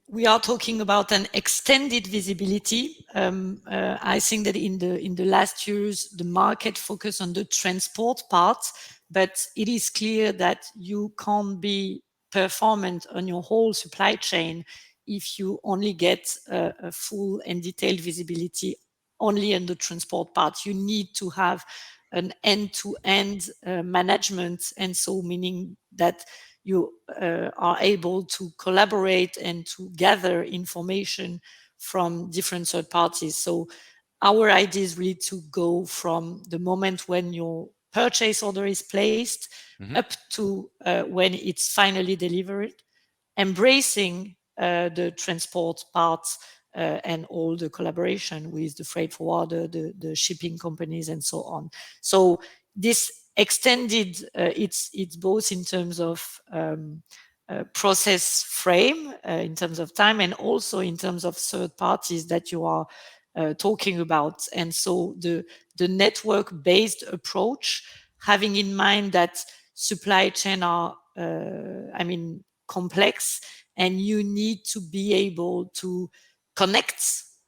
we are talking about an extended visibility. I think that in the last years the market focused on the transport part, but it is clear that you can't be performant on your whole supply chain if you only get a full and detailed visibility only in the transport part. You need to have an end-to-end management, and so meaning that you are able to collaborate and to gather information from different third parties. So our idea is really to go from the moment when your purchase order is placed up to when it's finally delivered, embracing the transport parts and all the collaboration with the freight forwarder, the shipping companies, and so on. So this extended, it's both in terms of process frame, in terms of time, and also in terms of third parties that you are talking about. And so the network-based approach, having in mind that supply chain are, complex, and you need to be able to connect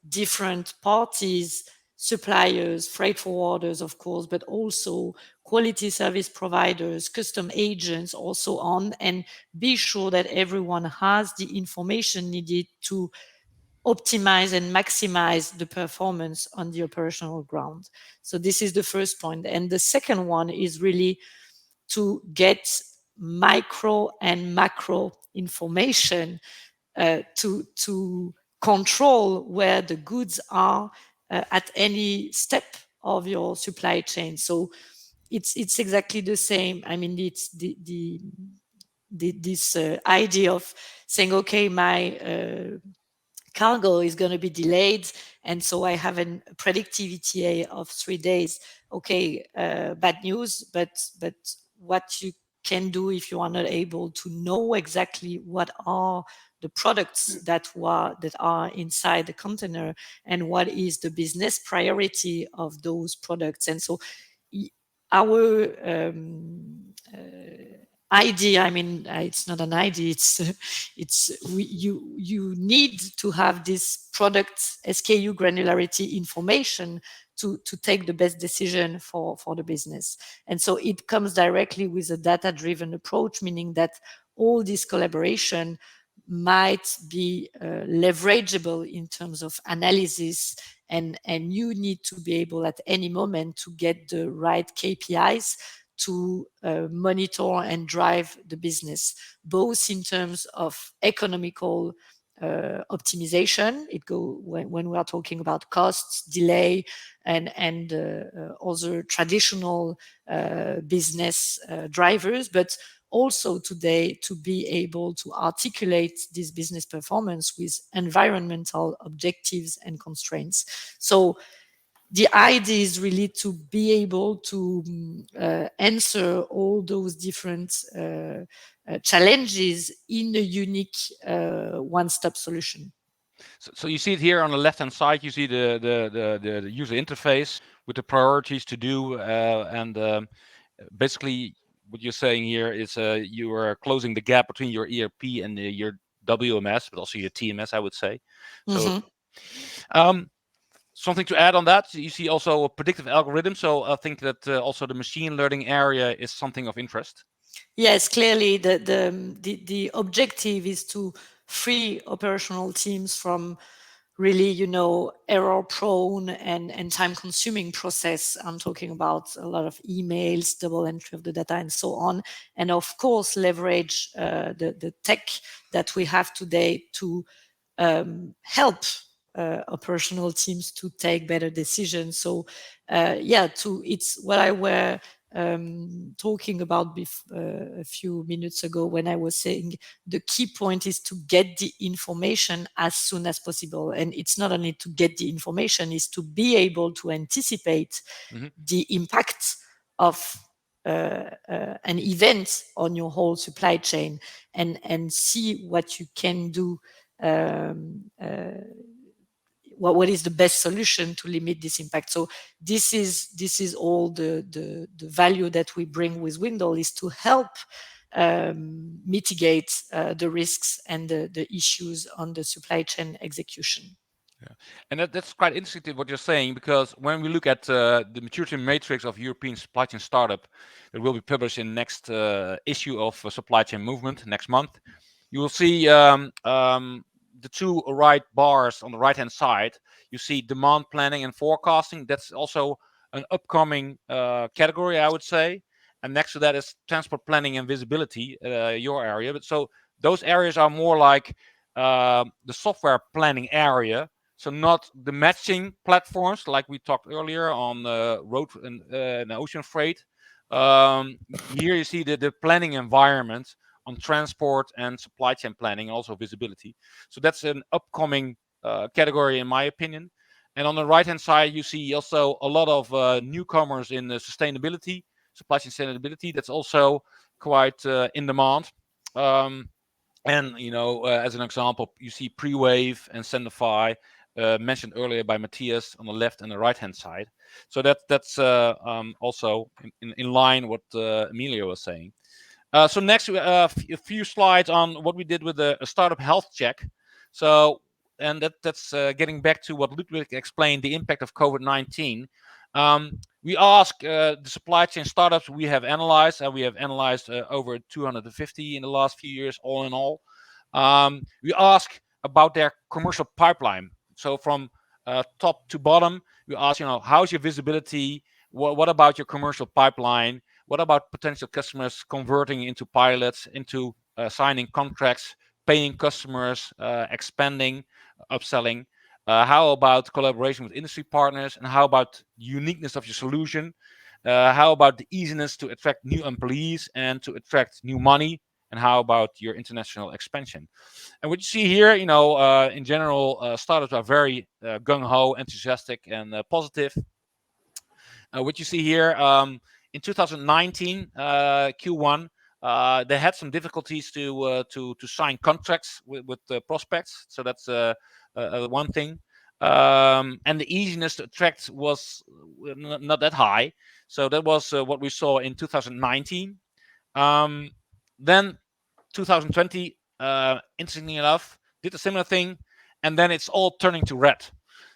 different parties, suppliers, freight forwarders, of course, but also quality service providers, custom agents, or so on, and be sure that everyone has the information needed to optimize and maximize the performance on the operational ground. So this is the first point. And the second one is really to get micro and macro information to control where the goods are at any step of your supply chain. So it's exactly the same. I mean, it's this idea of saying, okay, my cargo is going to be delayed, and so I have a predictivity of 3 days. Okay, bad news, but what you can do if you are not able to know exactly what are the products that are inside the container and what is the business priority of those products. And so our idea, I mean, it's not an idea, you need to have this product SKU granularity information to take the best decision for the business. And so it comes directly with a data-driven approach, meaning that all this collaboration might be leverageable in terms of analysis, and you need to be able at any moment to get the right KPIs to monitor and drive the business, both in terms of economical optimization. When we are talking about costs, delay, and other traditional business drivers, but also today to be able to articulate this business performance with environmental objectives and constraints. So the idea is really to be able to answer all those different challenges in a unique one-stop solution. So you see it here on the left-hand side. You see the user interface with the priorities to do, and basically what you're saying here is you are closing the gap between your ERP and your WMS, but also your TMS, I would say. So. Something to add on that, you see also a predictive algorithm. So I think that also the machine learning area is something of interest. Yes, clearly the objective is to free operational teams from really, error prone and time consuming process. I'm talking about a lot of emails, double entry of the data, and so on. And of course, leverage the tech that we have today to help operational teams to take better decisions. So it's what I were talking about a few minutes ago when I was saying the key point is to get the information as soon as possible. And it's not only to get the information, it's to be able to anticipate the impact of an event on your whole supply chain and see what you can do. What is the best solution to limit this impact? So this is all the value that we bring with Winddle, is to help mitigate the risks and the issues on the supply chain execution. Yeah. And that's quite interesting what you're saying, because when we look at the maturity matrix of European supply chain startup that will be published in next issue of Supply Chain Movement next month, you will see the two right bars on the right hand side. You see demand planning and forecasting. That's also an upcoming category, I would say. And next to that is transport planning and visibility, your area. But so those areas are more like the software planning area. So not the matching platforms like we talked earlier on road and ocean freight. Here you see the planning environment on transport and supply chain planning, also visibility. So that's an upcoming category, in my opinion. And on the right-hand side, you see also a lot of newcomers in sustainability, supply chain sustainability. That's also quite in demand. And as an example, you see Prewave and Sendify mentioned earlier by Mathias on the left and the right-hand side. So that's also in line what Emilia was saying. So next, a few slides on what we did with a startup health check. So, and that's getting back to what Ludwig explained, the impact of COVID-19. We ask the supply chain startups we have analyzed, and we have analyzed over 250 in the last few years, all in all. We ask about their commercial pipeline. So from top to bottom, we ask, how's your visibility? What about your commercial pipeline? What about potential customers converting into pilots, into signing contracts, paying customers, expanding, upselling? How about collaboration with industry partners? And how about uniqueness of your solution? How about the easiness to attract new employees and to attract new money? And how about your international expansion? And what you see here, in general, startups are very gung-ho, enthusiastic, and positive. What you see here, in 2019 Q1, they had some difficulties to sign contracts with prospects. So that's one thing. And the easiness to attract was not that high. So that was what we saw in 2019. Then 2020, interestingly enough, did a similar thing, and then it's all turning to red.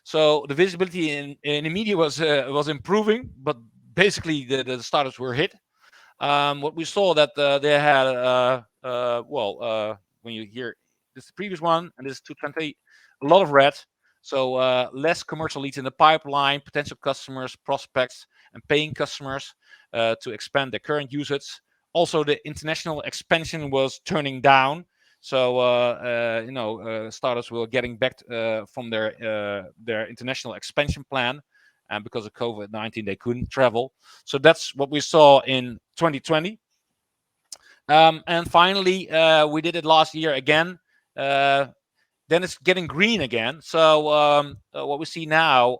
So the visibility in Emilia was improving, but basically the startups were hit. What we saw that they had, when you hear this is the previous one, and this is 220, a lot of red. So less commercial leads in the pipeline, potential customers, prospects, and paying customers to expand their current usage. Also, the international expansion was turning down. So startups were getting back from their international expansion plan, and because of COVID-19, they couldn't travel. So that's what we saw in 2020. And finally, we did it last year again. Then it's getting green again. So what we see now,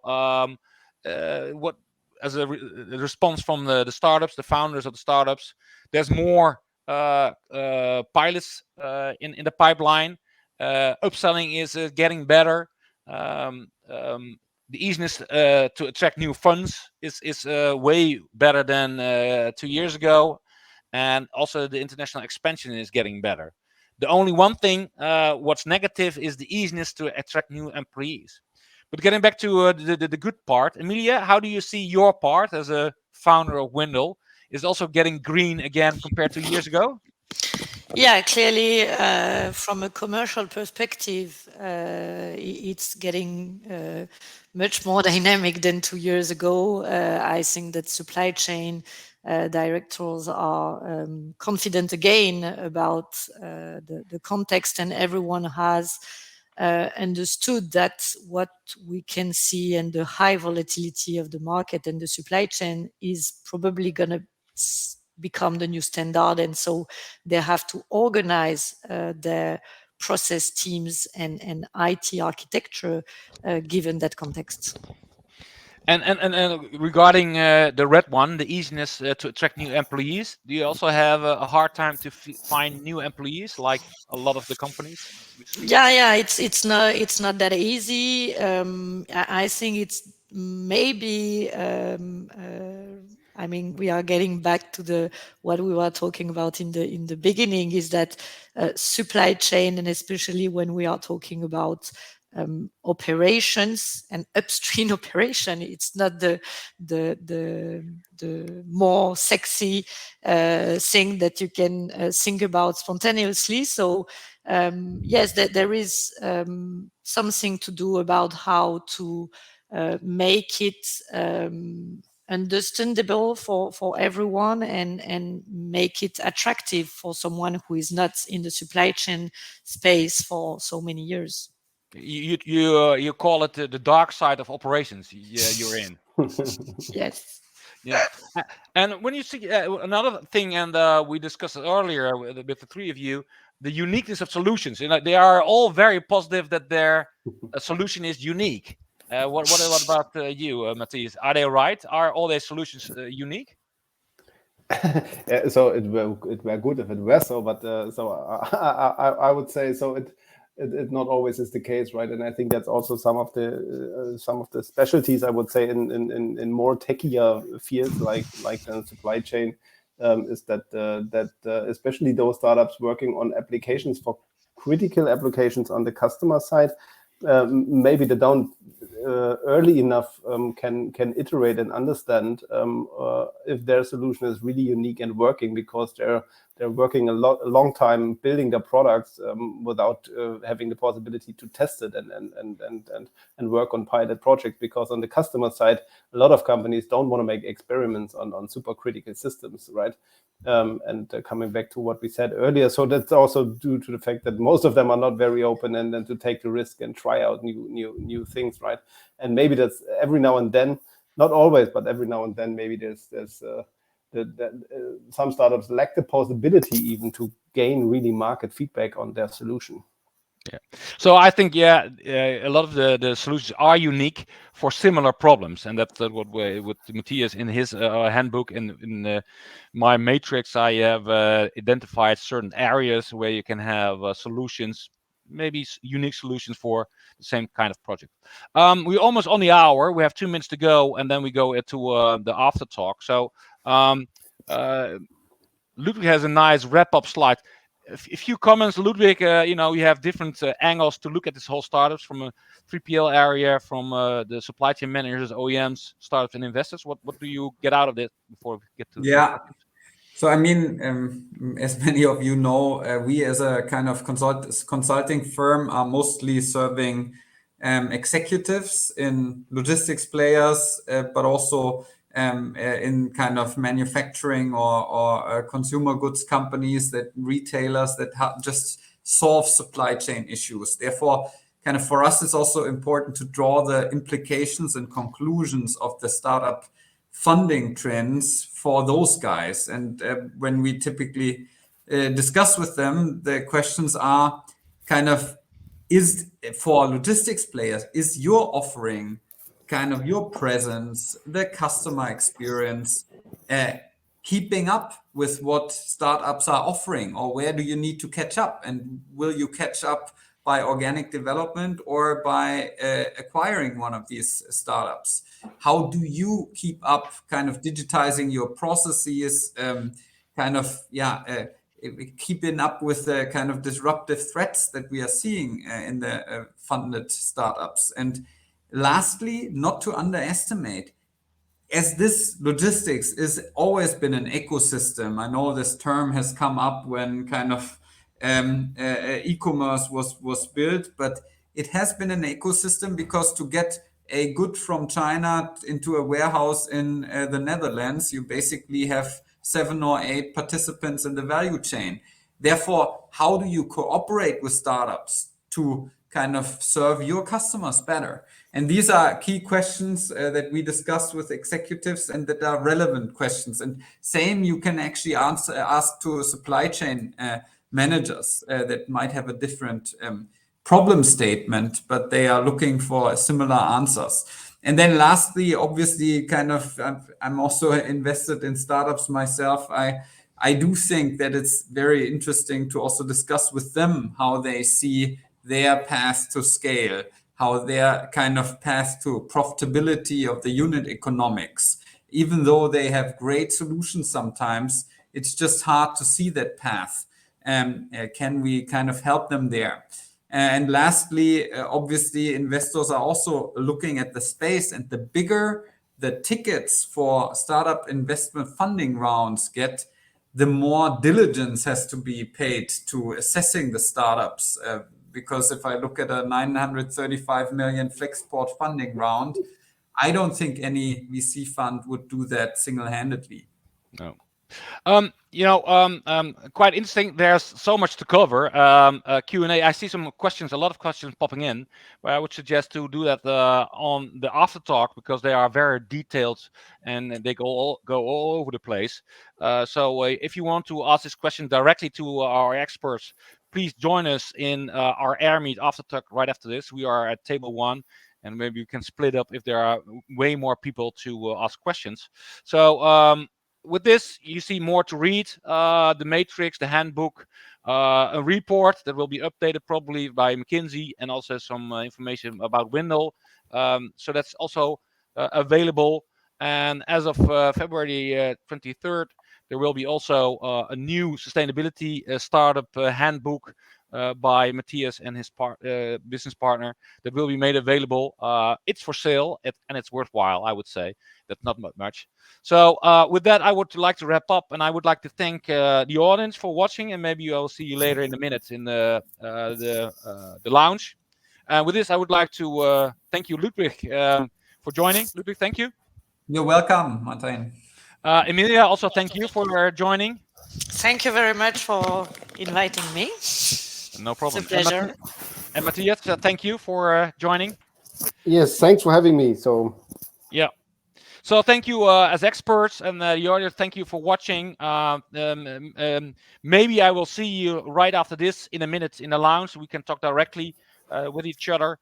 what as a response from the startups, the founders of the startups, there's more pilots in the pipeline. Upselling is getting better. The easiness to attract new funds is way better than 2 years ago. And also the international expansion is getting better. The only one thing what's negative is the easiness to attract new employees. But getting back to the good part, Emilia, how do you see your part as a founder of Winddle? Is also getting green again compared to years ago? Yeah, clearly, from a commercial perspective, it's getting much more dynamic than 2 years ago. I think that supply chain directors are confident again about the context, and everyone has understood that what we can see and the high volatility of the market and the supply chain is probably going to become the new standard. And so they have to organize their process teams and IT architecture given that context. And regarding the red one, the easiness to attract new employees, do you also have a hard time to find new employees, like a lot of the companies? Yeah, it's not that easy. I think it's maybe. I mean, we are getting back to what we were talking about in the beginning, is that supply chain, and especially when we are talking about operations and upstream operation, it's not the more sexy thing that you can think about spontaneously. So yes, there is something to do about how to make it understandable for everyone and make it attractive for someone who is not in the supply chain space for so many years. You call it the dark side of operations. You're in. Yes. Yeah, and when you see another thing, and we discussed it earlier with the three of you, the uniqueness of solutions. They are all very positive that their solution is unique. What about you, Mathias? Are they right? Are all their solutions unique? So it were good if it were so, but so I would say so. It not always is the case, right? And I think that's also some of the specialties, I would say, in more techier fields like the supply chain, is that especially those startups working on applications for critical applications on the customer side, maybe they don't early enough can iterate and understand if their solution is really unique and working, because they're working a long time building their products without having the possibility to test it and work on pilot projects. Because on the customer side, a lot of companies don't want to make experiments on super critical systems, right? And coming back to what we said earlier, so that's also due to the fact that most of them are not very open and to take the risk and try out new things, right? And maybe that's every now and then, not always, but every now and then, maybe there's some startups lack the possibility even to gain really market feedback on their solution. Yeah. So I think a lot of the solutions are unique for similar problems, and that's what with Mathias in his handbook in my matrix, I have identified certain areas where you can have solutions, maybe unique solutions for the same kind of project. We're almost on the hour. We have 2 minutes to go, and then we go into the after talk. So Ludwig has a nice wrap-up slide. A few comments, Ludwig. You have different angles to look at this whole startups, from a 3PL area, from the supply chain managers, OEMs, startups, and investors. What do you get out of it before we get to the So I mean, as many of you know, we as a kind of consulting firm are mostly serving executives in logistics players, but also in kind of manufacturing or consumer goods companies, that retailers that just solve supply chain issues. Therefore, kind of for us, it's also important to draw the implications and conclusions of the startup funding trends for those guys. And when we typically discuss with them, the questions are kind of, is for logistics players, is your offering, kind of your presence, the customer experience, keeping up with what startups are offering, or where do you need to catch up? And will you catch up by organic development or by acquiring one of these startups? How do you keep up kind of digitizing your processes, keeping up with the kind of disruptive threats that we are seeing in the funded startups? And lastly, not to underestimate, as this logistics is always been an ecosystem. I know this term has come up when kind of e-commerce was built, but it has been an ecosystem, because to get a good from China into a warehouse in the Netherlands, you basically have 7 or 8 participants in the value chain. Therefore, how do you cooperate with startups to kind of serve your customers better? And these are key questions that we discussed with executives and that are relevant questions. And same you can actually ask to supply chain managers that might have a different problem statement, but they are looking for similar answers. And then lastly, obviously, kind of, I'm also invested in startups myself. I do think that it's very interesting to also discuss with them how they see their path to scale, how their kind of path to profitability of the unit economics. Even though they have great solutions sometimes, it's just hard to see that path. Can we kind of help them there? And lastly, obviously, investors are also looking at the space, and the bigger the tickets for startup investment funding rounds get, the more diligence has to be paid to assessing the startups. Because if I look at a 935 million Flexport funding round, I don't think any VC fund would do that single-handedly. No. Quite interesting. There's so much to cover. Q&A. I see some questions, a lot of questions popping in, but I would suggest to do that on the after talk, because they are very detailed and they go all over the place. So if you want to ask this question directly to our experts, please join us in our air meet after talk right after this. We are at table 1. And maybe we can split up if there are way more people to ask questions. So with this, you see more to read, the matrix, the handbook, a report that will be updated probably by McKinsey, and also some information about Winddle. So that's also available. And as of February 23rd, there will be also a new sustainability startup handbook by Mathias and his business partner that will be made available. It's for sale and it's worthwhile, I would say. That's not much. So with that, I would like to wrap up, and I would like to thank the audience for watching, and maybe I'll see you later in a minute in the lounge. And with this, I would like to thank you, Ludwig, for joining. Ludwig, thank you. You're welcome, Martijn. Emilia, also thank you for joining. Thank you very much for inviting me. No problem. It's a pleasure. And Mathias, thank you for joining. Yes, thanks for having me. So yeah. So thank you as experts, and the audience, thank you for watching. Maybe I will see you right after this in a minute in the lounge. We can talk directly with each other.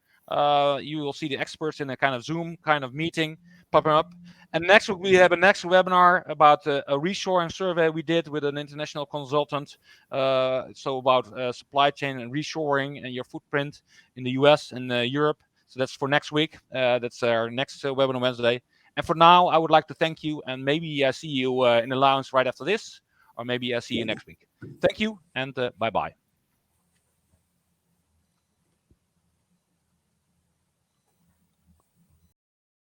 You will see the experts in a kind of Zoom kind of meeting popping up. And next week we have a next webinar about a reshoring survey we did with an international consultant. So about supply chain and reshoring and your footprint in the US and Europe. So that's for next week. That's our next webinar Wednesday. And for now, I would like to thank you, and maybe I see you in the lounge right after this, or maybe I see you next week. Thank you, and bye-bye.